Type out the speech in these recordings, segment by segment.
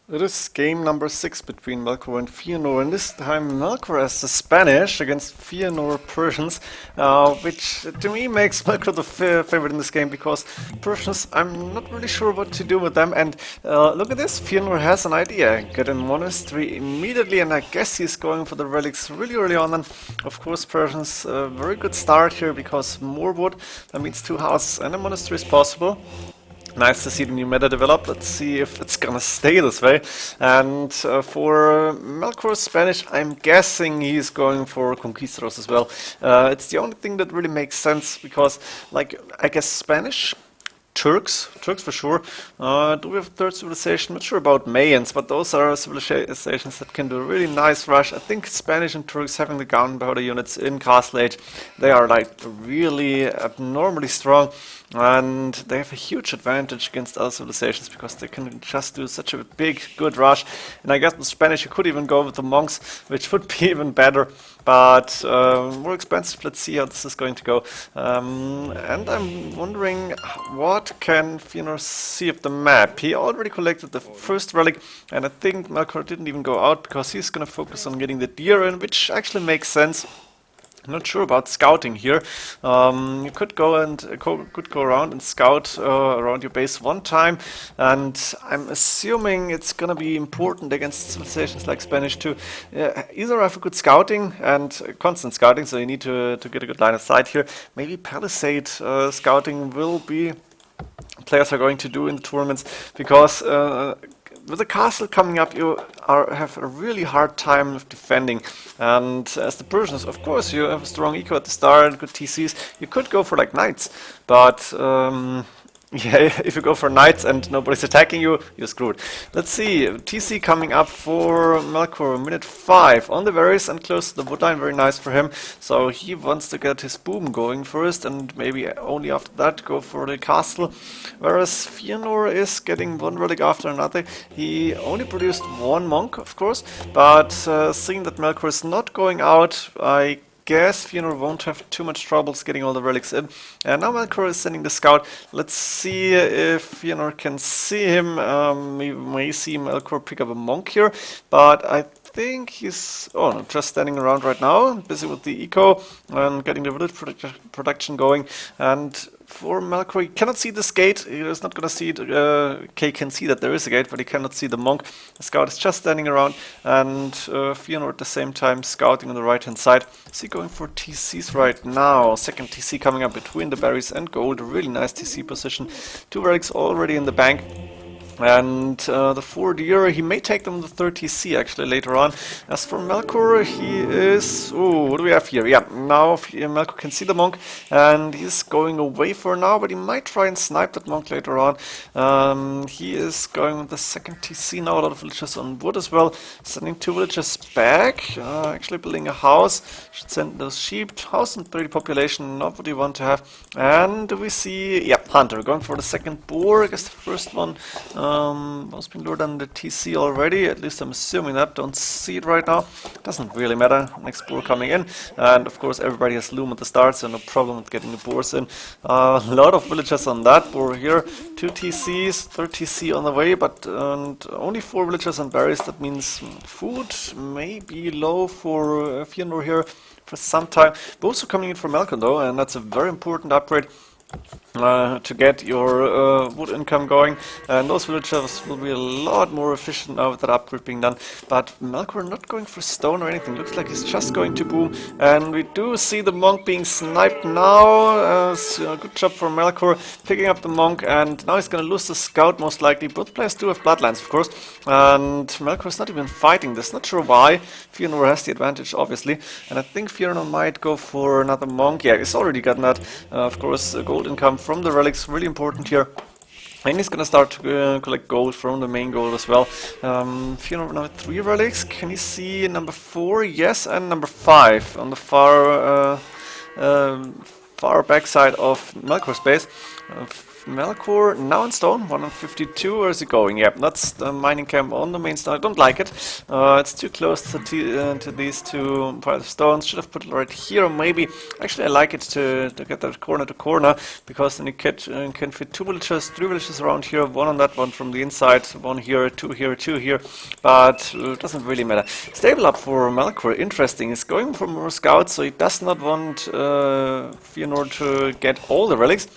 It is game number 6 between Melkor and Feanor, and this time Melkor has the Spanish against Feanor Persians, which to me makes Melkor the favorite in this game because Persians, I'm not really sure what to do with them. And look at this, Feanor has an idea. Get a monastery immediately, and I guess he's going for the relics really early on. And of course, Persians, a very good start here because more wood, that means 2 houses and a monastery is possible. Nice to see the new meta develop. Let's see if it's gonna stay this way. And for Melkor's Spanish, I'm guessing he's going for Conquistadors as well. It's the only thing that really makes sense because, like, I guess Spanish, Turks for sure. Do we have a third civilization? Not sure about Mayans, but those are civilizations that can do a really nice rush. I think Spanish and Turks having the gunpowder units in Castle Age, they are like really abnormally strong. And they have a huge advantage against other civilizations because they can just do such a big, good rush. And I guess with Spanish you could even go with the monks, which would be even better. But more expensive. Let's see how this is going to go. And I'm wondering, what can Feanor see of the map? He already collected the first relic, and I think Melkor didn't even go out because he's going to focus on getting the deer in, which actually makes sense. Not sure about scouting here. You could go around and scout around your base one time, and I'm assuming it's gonna be important against civilizations like Spanish to either have a good scouting and constant scouting, so you need to get a good line of sight here. Maybe palisade scouting will be players are going to do in the tournaments because with the castle coming up, you have a really hard time of defending. And as the Persians, of course, you have a strong eco at the start, good TCs. You could go for like knights, but yeah, if you go for knights and nobody's attacking you, you're screwed. Let's see, TC coming up for Melkor, minute 5 on the Varys and close to the woodline, very nice for him. So he wants to get his boom going first and maybe only after that go for the castle. Whereas Feanor is getting one relic after another. He only produced one monk, of course, but seeing that Melkor is not going out, I guess Feanor won't have too much troubles getting all the relics in. And now Melkor is sending the scout. Let's see if Feanor can see him. We may see Melkor pick up a monk here, but I think he's no, just standing around right now, busy with the eco and getting the village production going. And for Melkor, he cannot see this gate. He is not going to see it. Kay can see that there is a gate, but he cannot see the monk. The scout is just standing around, and Feanor at the same time scouting on the right-hand side. Is he going for TCs right now? Second TC coming up between the berries and gold. A really nice TC position. 2 relics already in the bank. And the 4 deer, he may take them the 3rd TC actually later on. As for Melkor, he is... Oh, what do we have here? Yeah, now Melkor can see the monk, and he's going away for now, but he might try and snipe that monk later on. He is going with the 2nd TC now, a lot of villagers on wood as well. Sending 2 villagers back, actually building a house. Should send those sheep. 1,030 population, not what you want to have. And we see, yeah, Hunter going for the 2nd boar. I guess the first one was been lured on the TC already, at least I'm assuming that. Don't see it right now. Doesn't really matter. Next boar coming in. And of course everybody has loom at the start, so no problem with getting the boars in. A lot of villagers on that boar here. 2 TCs, 3rd TC on the way, but only 4 villagers and berries. That means food may be low for Feanor here for some time. Both are coming in from Melkor though, and that's a very important upgrade. To get your wood income going, and those villagers will be a lot more efficient now with that upgrade being done. But Melkor not going for stone or anything, looks like he's just going to boom, and we do see the monk being sniped now. Good job for Melkor picking up the monk, and now he's gonna lose the scout most likely. Both players do have bloodlines, of course, and Melkor is not even fighting this, not sure why. Feanor has the advantage obviously, and I think Feanor might go for another monk. Yeah, he's already gotten that. Of course, gold income from the relics, really important here. And he's gonna start to collect gold from the main gold as well. Feanor now 3 relics. Can you see number 4? Yes, and number 5 on the far backside of Melkor's base. Melkor now in stone, 152. Where is he going? Yep, that's the mining camp on the main stone. I don't like it. It's too close to these two piles of stones. Should have put it right here, maybe. Actually, I like it to get that corner to corner, because then you can fit 2 villagers, 3 villagers around here, 1 on that one from the inside, 1 here, 2 here, 2 here. But it doesn't really matter. Stable up for Melkor, interesting. He's going for more scouts, so he does not want Feanor to get all the relics.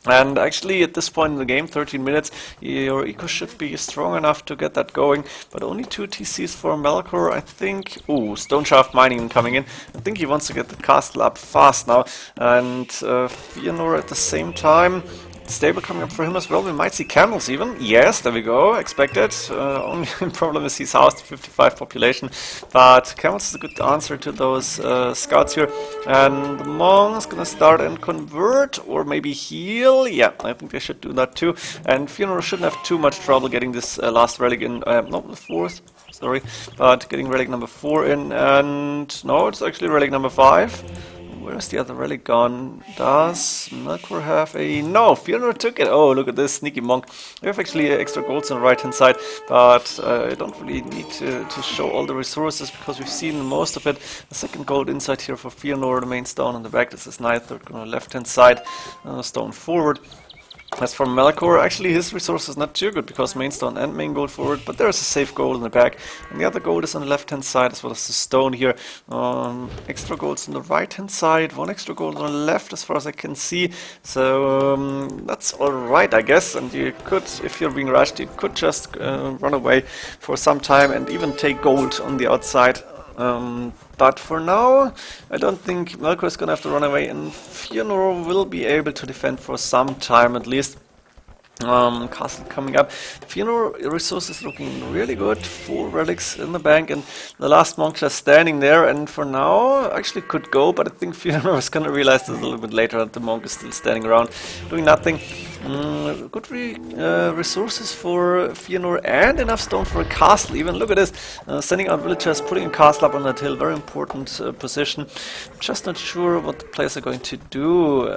And actually, at this point in the game, 13 minutes, your eco should be strong enough to get that going. But only 2 TCs for Melkor, I think. Ooh, Stone Shaft Mining coming in. I think he wants to get the castle up fast now. And Feanor at the same time. Stable coming up for him as well. We might see camels even. Yes, there we go. Expected. Only problem is he's housed 55 population. But camels is a good answer to those scouts here. And the Monk's gonna start and convert, or maybe heal. Yeah, I think they should do that too. And Feanor shouldn't have too much trouble getting this last relic in. Not the 4th. Sorry, but getting relic number 4 in. And no, it's actually relic number 5. Where's the other relic gone? Does Melkor have a... No, Feanor took it. Oh, look at this sneaky monk. We have actually extra golds on the right hand side, but I don't really need to show all the resources, because we've seen most of it. The second gold inside here for Feanor, the main stone on the back. This is nice. Third on the left hand side, stone forward. As for Melkor, actually his resource is not too good, because main stone and main gold forward, but there's a safe gold in the back. And the other gold is on the left hand side, as well as the stone here. Extra golds on the right hand side, 1 extra gold on the left as far as I can see. So that's alright, I guess. And you could, if you're being rushed, you could just run away for some time and even take gold on the outside. But for now, I don't think Melkor is going to have to run away, and Feanor will be able to defend for some time at least. Castle coming up. Feanor resources looking really good. 4 relics in the bank, and the last monk just standing there. And for now, actually could go, but I think Feanor is going to realize this a little bit later that the monk is still standing around doing nothing. Good resources for Feanor, and enough stone for a castle even. Look at this, sending out villagers, putting a castle up on that hill, very important position. Just not sure what the players are going to do.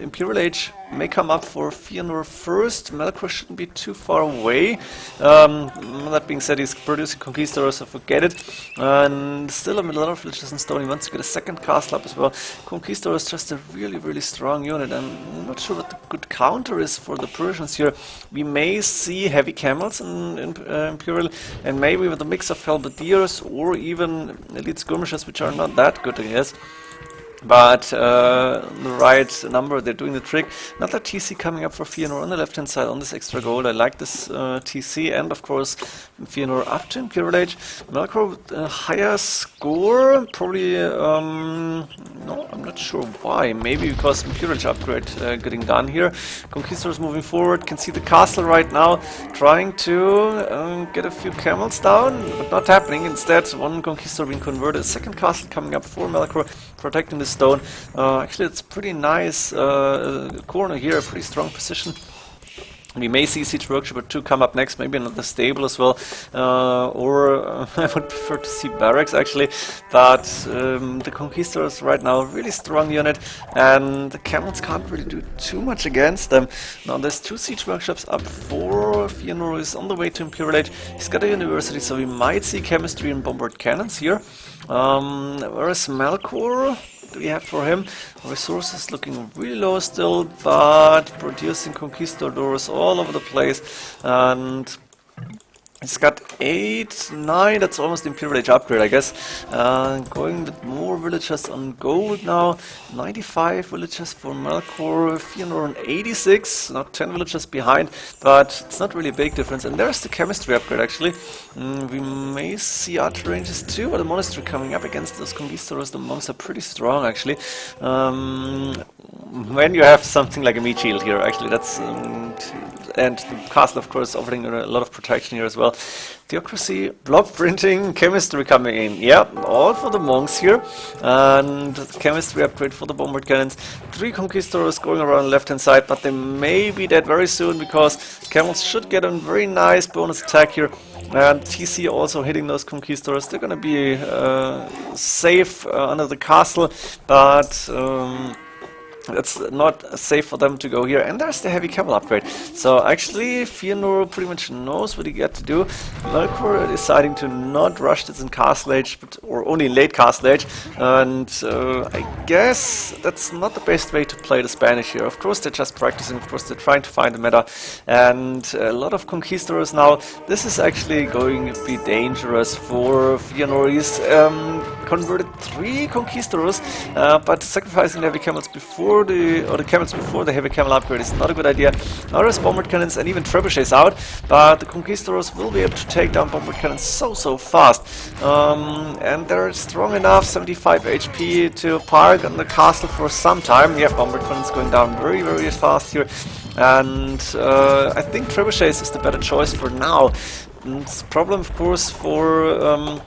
Imperial Age may come up for Feanor first. Melkor shouldn't be too far away. That being said, he's producing conquistadors, so forget it. And still a lot of villagers in stone. He wants to get a second castle up as well. Conquistador is just a really, really strong unit. I'm not sure what the good counter is for the Persians here. We may see heavy camels in Imperial, and maybe with a mix of halberdiers or even elite skirmishers, which are not that good, I guess. But the right number, they're doing the trick. Another TC coming up for Feanor on the left hand side on this extra gold. I like this TC, and of course Feanor up to Imperial Age. Melkor with a higher score, probably, no, I'm not sure why. Maybe because Imperial Age upgrade getting done here. Conquistadors moving forward, can see the castle right now, trying to get a few camels down, but not happening. Instead, 1 conquistador being converted. Second castle coming up for Melkor, protecting the stone. Actually, it's pretty nice corner here, a pretty strong position. We may see Siege Workshop 2 come up next, maybe another stable as well, or I would prefer to see barracks actually, but the Conquistadors right now, really strong unit, and the camels can't really do too much against them. Now there's 2 Siege Workshops up for Feanor, is on the way to Imperial Age. He's got a university, so we might see chemistry and bombard cannons here. Whereas Melkor, do we have for him? Resources looking really low still, but producing conquistadors all over the place, and he's got 8, 9, that's almost the Imperial Age upgrade, I guess. Going with more villagers on gold now. 95 villagers for Melkor, Feanor on 86, not 10 villagers behind, but it's not really a big difference. And there's the chemistry upgrade actually. We may see archer ranges too, but the monastery coming up against those conquistadors, the monks are pretty strong actually. When you have something like a meat shield here, actually, that's and the castle, of course, offering a lot of protection here as well. Theocracy, block printing, chemistry coming in. Yeah, all for the monks here. And chemistry upgrade for the bombard cannons. 3 conquistadors going around the left-hand side, but they may be dead very soon, because camels should get a very nice bonus attack here. And TC also hitting those conquistadors. They're going to be safe under the castle, but It's not safe for them to go here. And there's the heavy camel upgrade. So actually, Feanor pretty much knows what he got to do. Melkor deciding to not rush this in castle age, or only in late castle age. And I guess that's not the best way to play the Spanish here. Of course, they're just practicing. Of course, they're trying to find the meta. And a lot of conquistadors now. This is actually going to be dangerous for Feanor. He's converted 3 conquistadors, but sacrificing the heavy camels before the camels before the heavy camel upgrade is not a good idea. Now there's bombard cannons and even trebuchets out, but the conquistadors will be able to take down bombard cannons so fast. And they're strong enough, 75 HP, to park on the castle for some time. Yeah, bombard cannons going down very fast here. And I think trebuchets is the better choice for now. And the problem, of course, for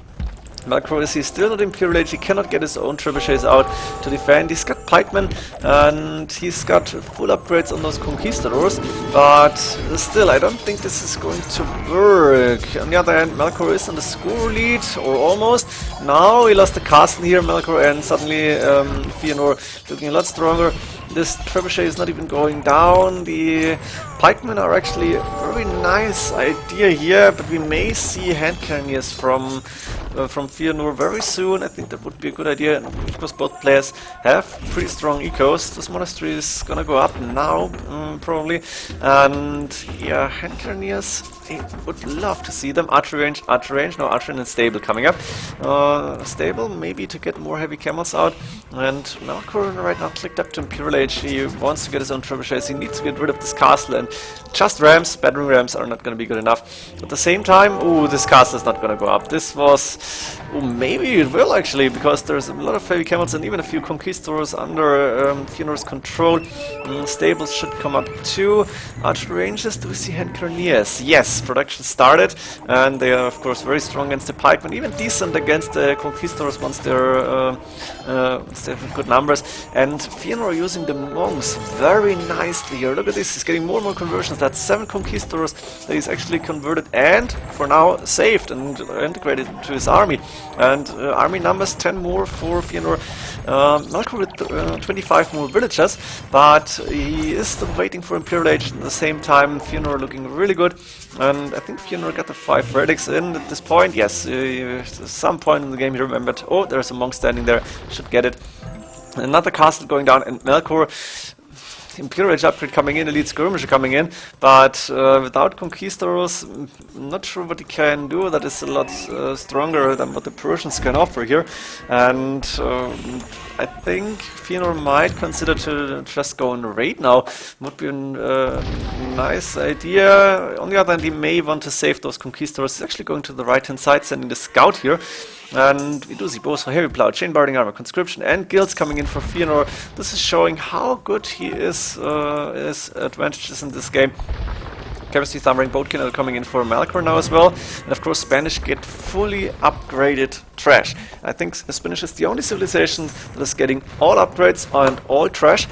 Melkor is he's still not Imperial Age. He cannot get his own trebuchets out to defend. He's got pikemen and he's got full upgrades on those conquistadors, but still I don't think this is going to work. On the other hand, Melkor is on the score lead, or almost. Now he lost the castle here, Melkor, and suddenly Feanor looking a lot stronger. This trebuchet is not even going down. The pikemen are actually a very nice idea here, but we may see hand cannoneers from Feanor very soon. I think that would be a good idea. And of course, both players have pretty strong ecos. This monastery is gonna go up now, probably. And yeah, hand cannoneers, I would love to see them. Archery range, no, archery and stable coming up. Stable, maybe to get more heavy camels out. And Melkor right now clicked up to Imperial Age. He wants to get his own trebuchets. He needs to get rid of this castle, and just rams, battering rams, are not going to be good enough. At the same time, ooh, this castle is not going to go up. This was, ooh, maybe it will actually, because there's a lot of heavy camels and even a few conquistadors under Feanor's control. Stables should come up too. Archery ranges, do we see hand cannoneers? Yes, production started, and they are of course very strong against the pikemen, even decent against the conquistadors once they have good numbers. And Feanor using the monks very nicely here. Look at this, he's getting more and more conversions. That's 7 conquistadors that he's actually converted and for now saved and integrated into his army. And army numbers 10 more for Feanor. Melkor with 25 more villagers, but he is still waiting for Imperial Age. At the same time, Feanor looking really good. And I think Feanor got the 5 relics in at this point. Yes, at some point in the game he remembered, oh, there's a monk standing there, should get it. Another castle going down, and Melkor, Imperial Age upgrade coming in, elite skirmisher coming in, but without conquistadors, I'm not sure what he can do. That is a lot stronger than what the Persians can offer here. And I think Feanor might consider to just go on raid now. Would be a nice idea. On the other hand, he may want to save those conquistadors. He's actually going to the right hand side, sending the scout here. And we do see both heavy plow, chain barding armor, conscription, and guilds coming in for Feanor. This is showing how good he is, his advantages in this game. Chemistry, Thumbring, Boatkin are coming in for Melkor now as well. And of course, Spanish get fully upgraded trash. I think Spanish is the only civilization that is getting all upgrades and all trash.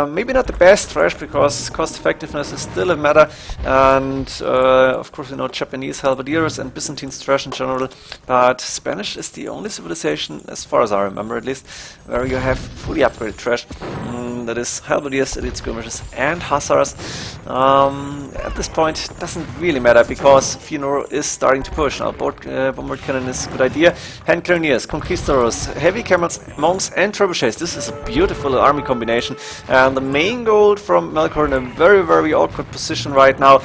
Maybe not the best trash, because cost effectiveness is still a matter. And of course, we know Japanese halberdiers and Byzantines trash in general. But Spanish is the only civilization, as far as I remember at least, where you have fully upgraded trash. That is halberdiers, elite skirmishers, and hussars. At this point, it doesn't really matter, because Feanor is starting to push. Now, bombard cannon is a good idea. Hand cannoneers, conquistadors, heavy camels, monks, and trebuchets. This is a beautiful army combination. And the main goal from Melkor in a very awkward position right now.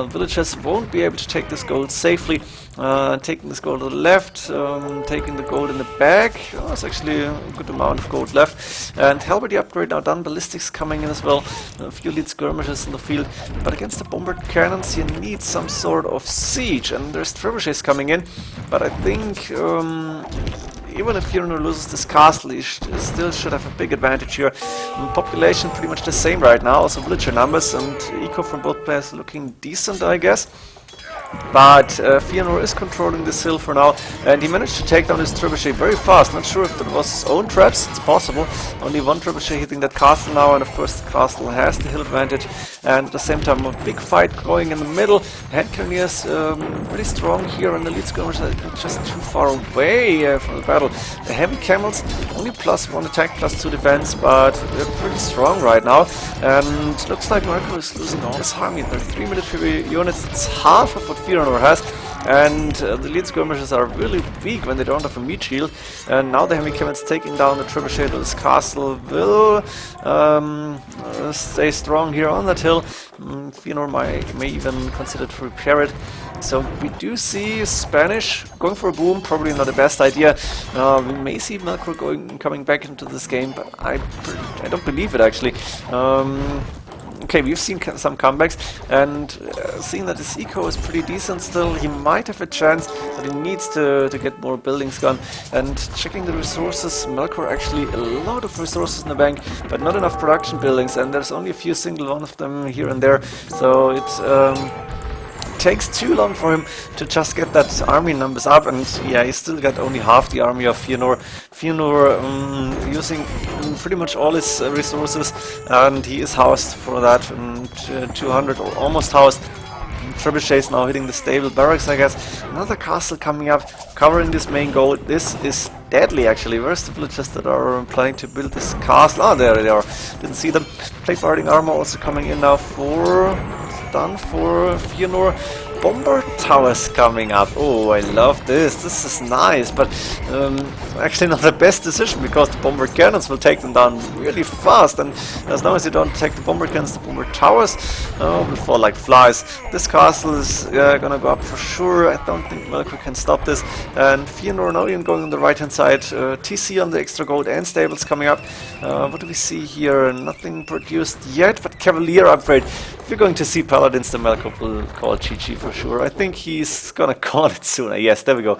Villagers won't be able to take this gold safely. Taking this gold to the left, taking the gold in the back. Oh, it's actually a good amount of gold left. And halberdy upgrade now done, ballistics coming in as well. A few lead skirmishes in the field. But against the bombard cannons, you need some sort of siege. And there's trebuchets coming in. But I think even if Feanor loses this castle, he still should have a big advantage here. Population pretty much the same right now. Also villager numbers and eco from both players looking decent, I guess. But Feanor is controlling this hill for now, and he managed to take down his trebuchet very fast. Not sure if that was his own traps, it's possible. Only one trebuchet hitting that castle now, and of course the castle has the hill advantage. And at the same time, a big fight going in the middle. Hand cannoneers really strong here, and the lead skirmishers are just too far away from the battle. The heavy camels, only +1 attack, +2 defense, but they're pretty strong right now. And looks like Melkor is losing all his army. There are 3 military units, it's half of what Feanor has, and the lead skirmishers are really weak when they don't have a meat shield, and now the heavy cannons taking down the trebuchet. This castle will stay strong here on that hill. Feanor may even consider to repair it. So we do see Spanish going for a boom, probably not the best idea. We may see Melkor coming back into this game, but I don't believe it actually. Okay, we've seen some comebacks, and seeing that his eco is pretty decent still, he might have a chance, but he needs to get more buildings gone. And checking the resources, Melkor actually a lot of resources in the bank, but not enough production buildings, and there's only a few single one of them here and there, so it takes too long for him to just get that army numbers up, and yeah, he still got only half the army of Feanor. Feanor using pretty much all his resources, and he is housed for that, 200 or almost housed. Trebuchets now hitting the stable barracks, I guess. Another castle coming up, covering this main goal. This is deadly actually. Where's the villagers that are planning to build this castle? Oh, there they are. Didn't see them. Plate guarding armor also coming in now for Feanor. Bomber towers coming up. Oh, I love this. This is nice, but actually not the best decision, because the bomber cannons will take them down really fast, and as long as you don't take the bomber cannons, the bomber towers will fall like flies. This castle is gonna go up for sure. I don't think Melkor can stop this. And Feanor now even going on the right hand side. TC on the extra gold and stables coming up. What do we see here? Nothing produced yet, but Cavalier upgrade. If you're going to see Paladins, the Melkor will call GG for sure. I think he's gonna call it sooner. Yes, there we go.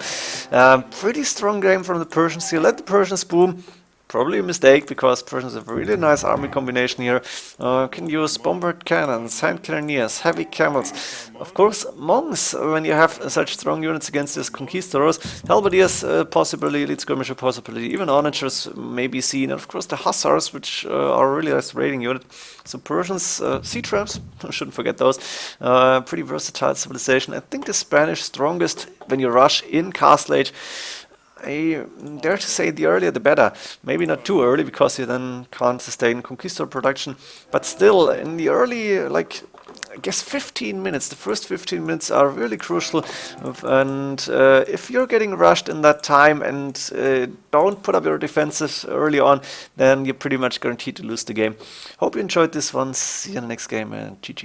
Pretty strong game from the Persians here. Let the Persians boom. Probably a mistake, because Persians have a really nice army combination here. Can use bombard cannons, hand cannoneers, heavy camels. Of course, monks, when you have such strong units against these conquistadors. Halberdiers possibly, elite skirmisher possibly, even onagers may be seen. And of course the hussars, which are a really nice raiding unit. So Persians, sea traps, shouldn't forget those. Pretty versatile civilization. I think the Spanish strongest when you rush in Castle Age. I dare to say the earlier the better. Maybe not too early, because you then can't sustain conquistador production. But still, in the early, like, I guess 15 minutes, the first 15 minutes are really crucial. And if you're getting rushed in that time and don't put up your defenses early on, then you're pretty much guaranteed to lose the game. Hope you enjoyed this one. See you in the next game, and GG.